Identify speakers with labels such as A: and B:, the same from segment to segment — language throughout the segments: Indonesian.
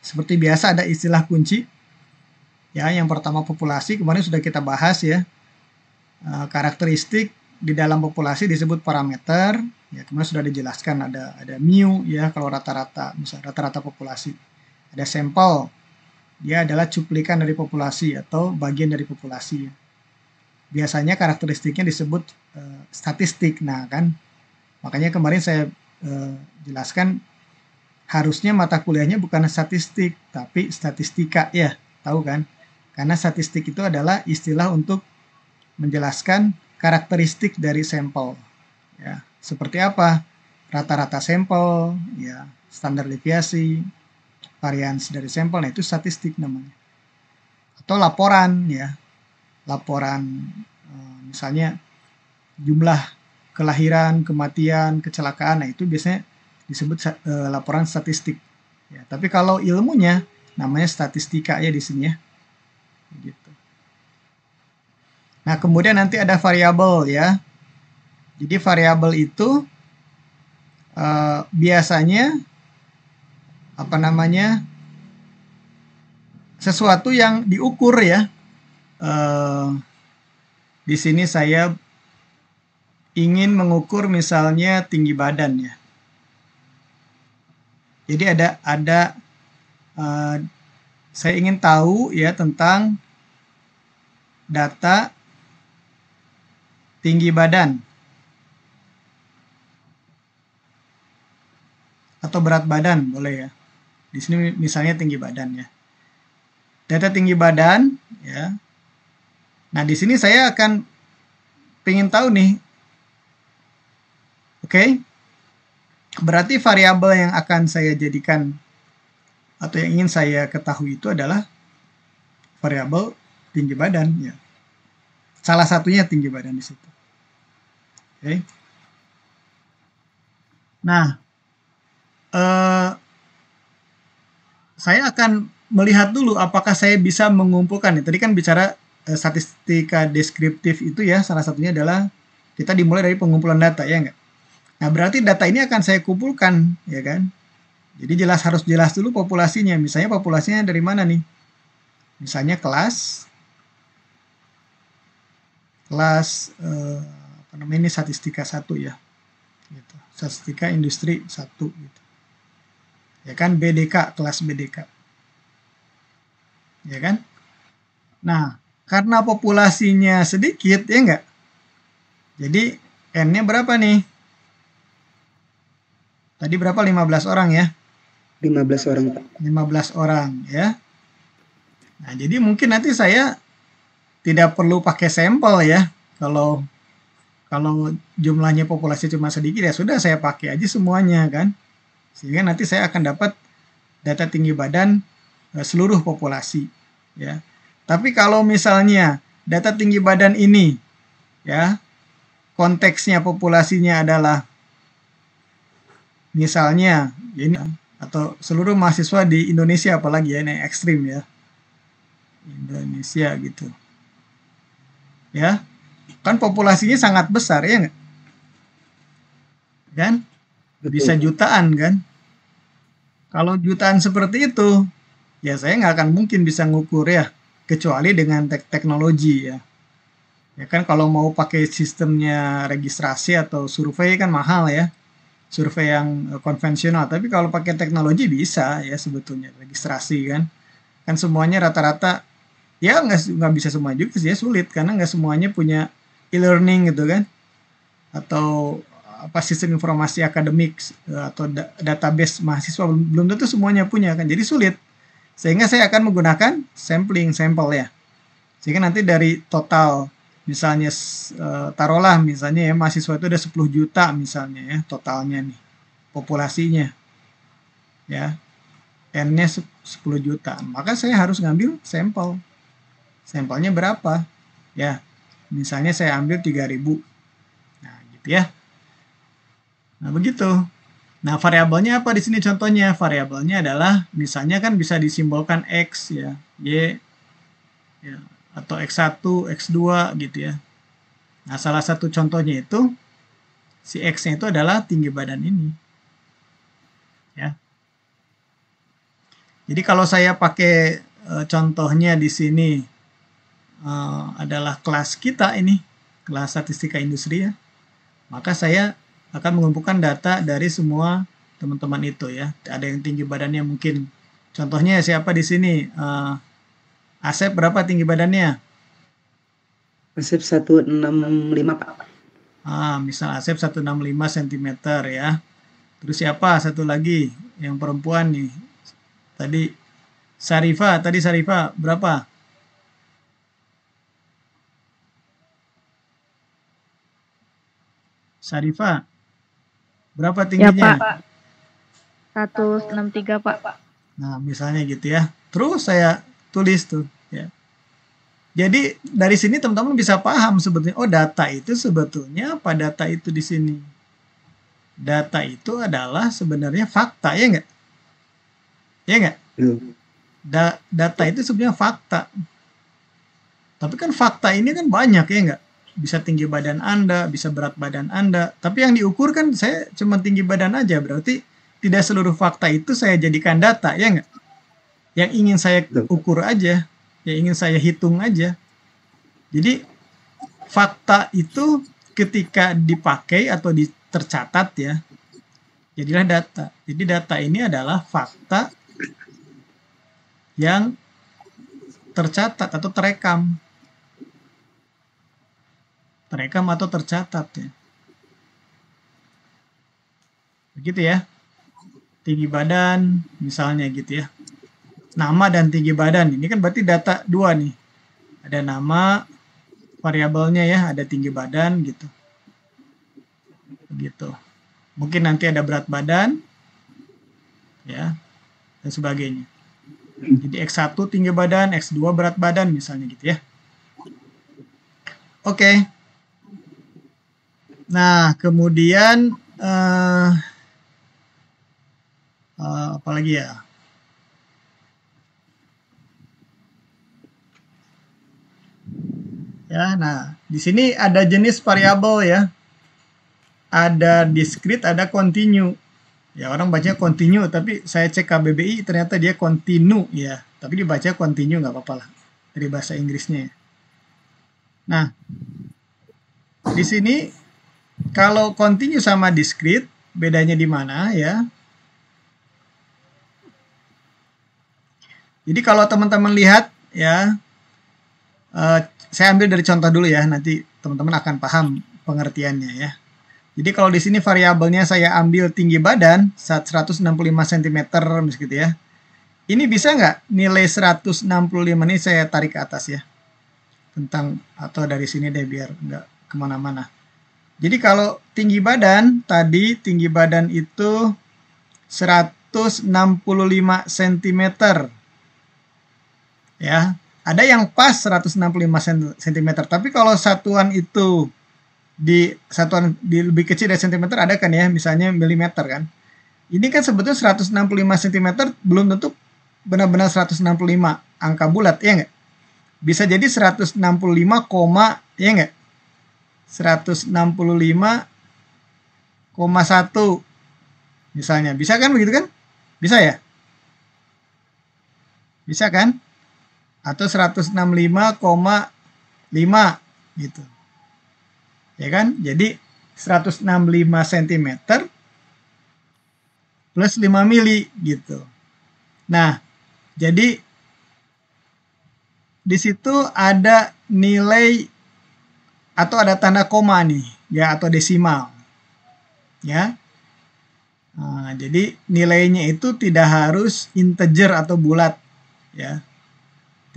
A: Seperti biasa ada istilah kunci. Ya, yang pertama populasi, kemarin sudah kita bahas ya. Karakteristik di dalam populasi disebut parameter. Ya, kemarin sudah dijelaskan ada mu ya kalau rata-rata, misalnya rata-rata populasi. Ada sampel. Dia adalah cuplikan dari populasi atau bagian dari populasi. Biasanya karakteristiknya disebut statistik. Nah, kan makanya kemarin saya jelaskan harusnya mata kuliahnya bukan statistik tapi statistika ya, tahu kan? Karena statistik itu adalah istilah untuk menjelaskan karakteristik dari sampel. Ya, seperti apa? Rata-rata sampel, ya, standar deviasi, varians dari sampel, nah itu statistik namanya. Atau laporan ya. Laporan misalnya jumlah kelahiran, kematian, kecelakaan, nah itu biasanya disebut laporan statistik. Ya, tapi kalau ilmunya namanya statistika ya di sini ya. Gitu. Nah, kemudian nanti ada variabel ya. Jadi variabel itu biasanya apa namanya? Sesuatu yang diukur ya. Di sini saya ingin mengukur misalnya tinggi badan ya. Jadi ada saya ingin tahu ya tentang data tinggi badan atau berat badan boleh ya. Di sini misalnya tinggi badan ya. Data tinggi badan ya. Nah, di sini saya akan ingin tahu nih. Oke. Berarti variabel yang akan saya jadikan atau yang ingin saya ketahui itu adalah variabel tinggi badan ya. Salah satunya tinggi badan di situ. Oke. Nah, saya akan melihat dulu apakah saya bisa mengumpulkan. Tadi kan bicara statistika deskriptif itu ya, salah satunya adalah kita dimulai dari pengumpulan data ya enggak? Nah, berarti data ini akan saya kumpulkan ya kan? Jadi harus jelas dulu populasinya. Misalnya populasinya dari mana nih? Misalnya kelas apa namanya ini statistika 1 ya. Gitu. Statistika industri 1 gitu. Ya kan BDK, kelas BDK. Ya kan? Nah, karena populasinya sedikit ya enggak? Jadi N-nya berapa nih? Tadi berapa? 15 orang ya?
B: 15 orang, Pak.
A: 15 orang ya. Nah, jadi mungkin nanti saya tidak perlu pakai sampel ya. Kalau jumlahnya populasi cuma sedikit ya sudah saya pakai aja semuanya kan. Sehingga nanti saya akan dapat data tinggi badan seluruh populasi ya. Tapi kalau misalnya data tinggi badan ini ya konteksnya populasinya adalah misalnya ini atau seluruh mahasiswa di Indonesia apalagi ya ini ekstrim ya. Indonesia gitu. Ya. Kan populasinya sangat besar ya enggak? Kan? Bisa jutaan kan? Kalau jutaan seperti itu, ya saya nggak akan mungkin bisa ngukur ya, kecuali dengan teknologi ya. Ya kan kalau mau pakai sistemnya registrasi atau survei kan mahal ya, survei yang konvensional. Tapi kalau pakai teknologi bisa ya sebetulnya registrasi kan. Kan semuanya rata-rata ya nggak bisa semua juga sih ya, sulit karena nggak semuanya punya e-learning gitu kan, atau apa sistem informasi akademik atau database mahasiswa belum tentu semuanya punya kan, jadi sulit. Sehingga saya akan menggunakan sampling sampel ya, sehingga nanti dari total misalnya taruhlah misalnya ya mahasiswa itu ada 10 juta misalnya ya totalnya nih populasinya ya, N-nya 10 juta, maka saya harus ngambil sampel. Sampelnya berapa? Ya, misalnya saya ambil 3000. Nah, gitu ya. Nah, begitu. Nah, variabelnya apa di sini contohnya? Variabelnya adalah misalnya kan bisa disimbolkan X ya, Y ya, atau X1, X2 gitu ya. Nah, salah satu contohnya itu si X-nya itu adalah tinggi badan ini. Ya. Jadi kalau saya pakai contohnya di sini adalah kelas kita ini, kelas statistika industri ya, maka saya akan mengumpulkan data dari semua teman-teman itu ya. Ada yang tinggi badannya mungkin, contohnya siapa di sini? Asep berapa tinggi badannya?
B: Asep 165 Pak.
A: Misal Asep 165 cm ya. Terus siapa satu lagi yang perempuan nih? Tadi Sarifa berapa? Sarifa berapa
C: Ya
A: tingginya?
C: Pak, 163 Pak.
A: Nah, misalnya gitu ya. Terus saya tulis tuh ya. Jadi dari sini teman-teman bisa paham sebetulnya, oh data itu sebetulnya apa data itu di sini. Data itu adalah sebenarnya fakta, ya nggak? Ya nggak? Data itu sebenarnya fakta. Tapi kan fakta ini kan banyak, ya nggak? Bisa tinggi badan Anda, bisa berat badan Anda. Tapi yang diukur kan saya cuma tinggi badan aja, berarti tidak seluruh fakta itu saya jadikan data, ya nggak? Yang ingin saya ukur aja, yang ingin saya hitung aja. Jadi fakta itu ketika dipakai atau tercatat ya, jadilah data. Jadi data ini adalah fakta yang tercatat atau terekam. Terekam atau tercatat ya. Begitu ya. Tinggi badan misalnya gitu ya. Nama dan tinggi badan. Ini kan berarti data dua nih. Ada nama, variabelnya ya, ada tinggi badan gitu. Begitu. Mungkin nanti ada berat badan ya dan sebagainya. Jadi X1 tinggi badan, X2 berat badan misalnya gitu ya. Oke. Nah, kemudian apa lagi ya? Ya, nah di sini ada jenis variabel ya. Ada discrete, ada continue. Ya, orang baca continue, tapi saya cek KBBI ternyata dia continue ya. Tapi dibaca continue nggak apa-apa lah dari bahasa Inggrisnya. Nah, di sini kalau continue sama discrete bedanya di mana ya? Jadi kalau teman-teman lihat ya, saya ambil dari contoh dulu ya, nanti teman-teman akan paham pengertiannya ya. Jadi kalau di sini variabelnya saya ambil tinggi badan 165 cm gitu ya. Ini bisa nggak nilai 165 ini saya tarik ke atas ya. Tentang atau dari sini deh biar nggak kemana-mana. Jadi kalau tinggi badan tadi tinggi badan itu 165 cm ya. Ada yang pas 165 cm, tapi kalau satuan itu di lebih kecil dari cm ada kan ya, misalnya milimeter kan. Ini kan sebetulnya 165 cm belum tentu benar-benar 165 angka bulat ya nggak? Bisa jadi 165, ya nggak? 165,1 misalnya. Bisa kan begitu kan? Bisa ya? Bisa kan? Atau 165,5 gitu. Ya kan? Jadi 165 cm plus 5 mili gitu. Nah, jadi di situ ada nilai atau ada tanda koma nih, ya, atau desimal. Ya. Nah, jadi nilainya itu tidak harus integer atau bulat, ya.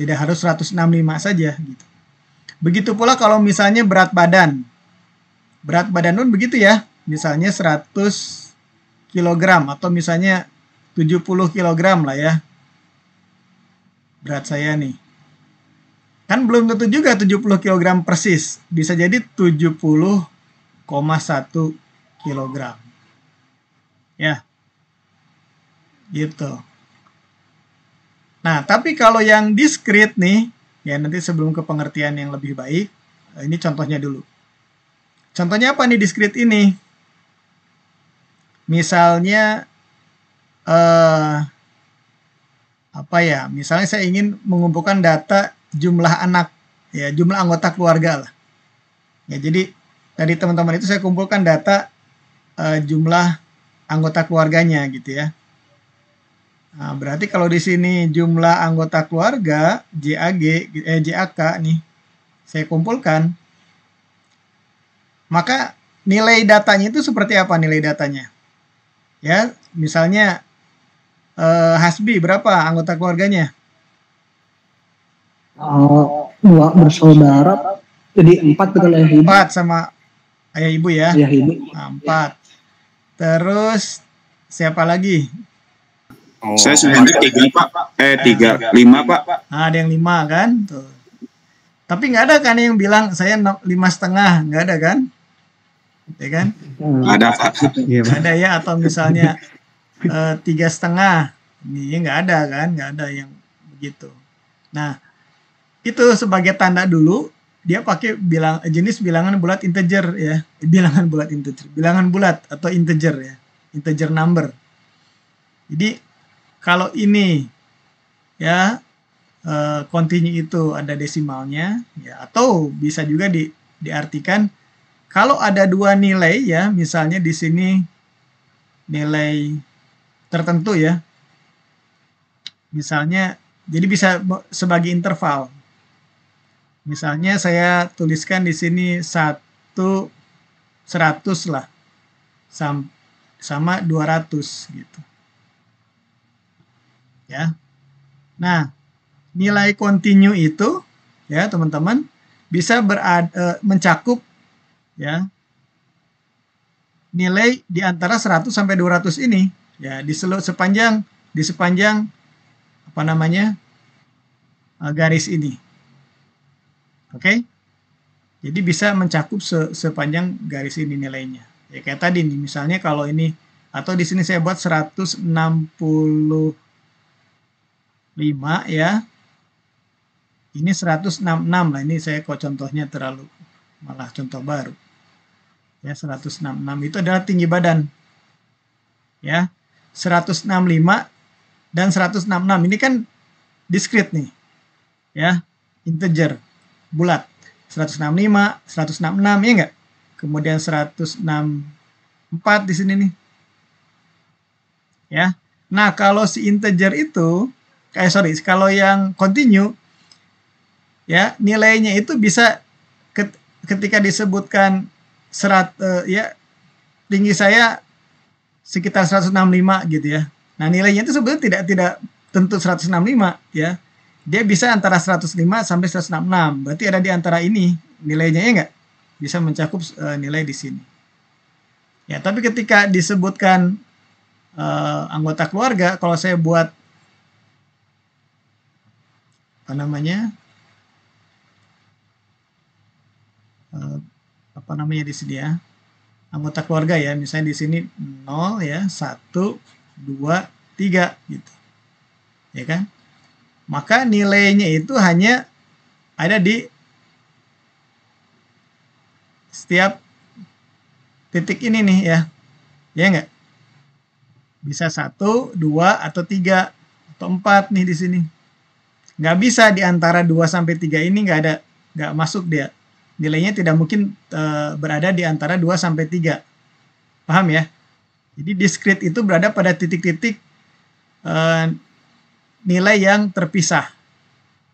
A: Tidak harus 165 saja gitu. Begitu pula kalau misalnya berat badan. Berat badan pun begitu ya. Misalnya 100 kg atau misalnya 70 kg lah ya. Berat saya nih. Kan belum tentu juga 70 kg persis. Bisa jadi 70,1 kg. Ya. Gitu. Nah, tapi kalau yang discrete nih, ya nanti sebelum ke pengertian yang lebih baik, ini contohnya dulu. Contohnya apa nih discrete ini? Misalnya apa ya? Misalnya saya ingin mengumpulkan data jumlah anak, ya jumlah anggota keluarga lah. Ya jadi dari teman-teman itu saya kumpulkan data jumlah anggota keluarganya gitu ya. Nah, berarti kalau di sini jumlah anggota keluarga JAK nih saya kumpulkan, maka nilai datanya itu seperti apa nilai datanya? Ya, misalnya Hasbi berapa anggota keluarganya?
B: Dua bersaudara, jadi 4 betul ayah ibu.
A: 4 sama ayah ibu ya?
B: Ayah ibu.
A: Nah, 4. Terus siapa lagi?
C: Saya sebenarnya 3 Pak. 3, 5 Pak.
A: Nah, ada yang 5 kan? Tuh. Tapi nggak ada kan yang bilang saya 5,5, nggak ada kan? Ya kan?
C: Ada Pak.
A: Nggak ada ya, atau misalnya 3,5, ini nggak ada kan? Nggak ada yang begitu. Nah, itu sebagai tanda dulu dia pakai jenis bilangan bulat integer ya, bilangan bulat atau integer ya, integer number. Jadi kalau ini ya continue itu ada desimalnya ya, atau bisa juga diartikan kalau ada dua nilai ya, misalnya di sini nilai tertentu ya, misalnya jadi bisa sebagai interval. Misalnya saya tuliskan di sini 100 lah sama 200 gitu. Ya. Nah, nilai continue itu ya, teman-teman, bisa mencakup ya nilai di antara 100 sampai 200 ini ya, di sepanjang apa namanya? Garis ini. Oke, jadi bisa mencakup sepanjang garis ini nilainya. Ya kayak tadi nih, misalnya kalau ini, atau di sini saya buat 165 ya. Ini 166 lah. Ini saya kok contohnya terlalu malah contoh baru. Ya 166 itu adalah tinggi badan. Ya 165 dan 166 ini kan discrete nih. Ya integer. Bulat 165, 166 ya enggak? Kemudian 164 di sini nih. Ya. Nah, kalau si integer itu kalau yang continue ya, nilainya itu bisa ketika disebutkan ya tinggi saya sekitar 165 gitu ya. Nah, nilainya itu sebetulnya tidak tentu 165 ya. Dia bisa antara 105 sampai 166. Berarti ada di antara ini nilainya ya enggak? Bisa mencakup nilai di sini. Ya, tapi ketika disebutkan anggota keluarga, kalau saya buat apa namanya? Apa namanya di sini ya? Anggota keluarga ya, misalnya di sini 0 ya, 1 2 3 gitu. Ya kan? Maka nilainya itu hanya ada di setiap titik ini nih ya. Ya enggak? Bisa 1, 2, atau 3, atau 4 nih di sini. Nggak bisa di antara 2 sampai 3 ini nggak masuk dia. Nilainya tidak mungkin berada di antara 2 sampai 3. Paham ya? Jadi discrete itu berada pada titik-titik nilai yang terpisah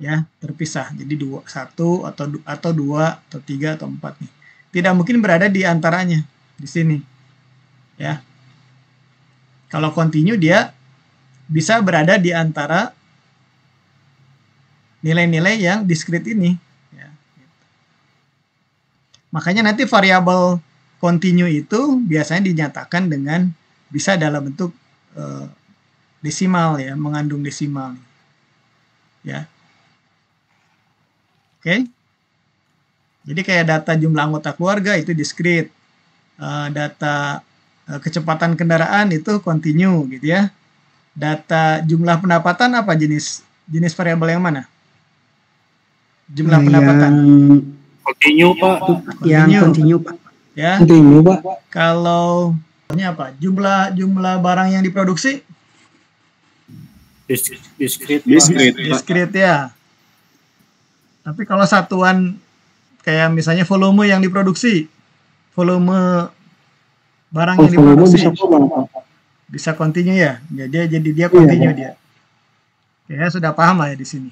A: ya, terpisah. Jadi 1 atau 2 atau 3 atau 4 nih. Tidak mungkin berada di antaranya di sini. Ya. Kalau continue dia bisa berada di antara nilai-nilai yang discrete ini ya. Makanya nanti variabel continue itu biasanya dinyatakan dengan bisa dalam bentuk desimal ya, mengandung desimal ya. Oke. Jadi kayak data jumlah anggota keluarga itu discrete, data kecepatan kendaraan itu continue gitu ya. Data jumlah pendapatan apa jenis variabel yang mana? Jumlah pendapatan.
C: Continue Pak.
B: Yang continue Pak.
A: Ya.
B: Continue Pak.
A: Kalau ini apa? Jumlah barang yang diproduksi?
D: Diskrit.
C: Discrete, Pak.
A: Diskrit ya. Tapi kalau satuan kayak misalnya volume yang diproduksi, volume barang yang
B: Volume
A: diproduksi
B: bisa koma, Pak.
A: bisa continue ya. Jadi dia continue dia. Ya sudah paham lah ya di sini.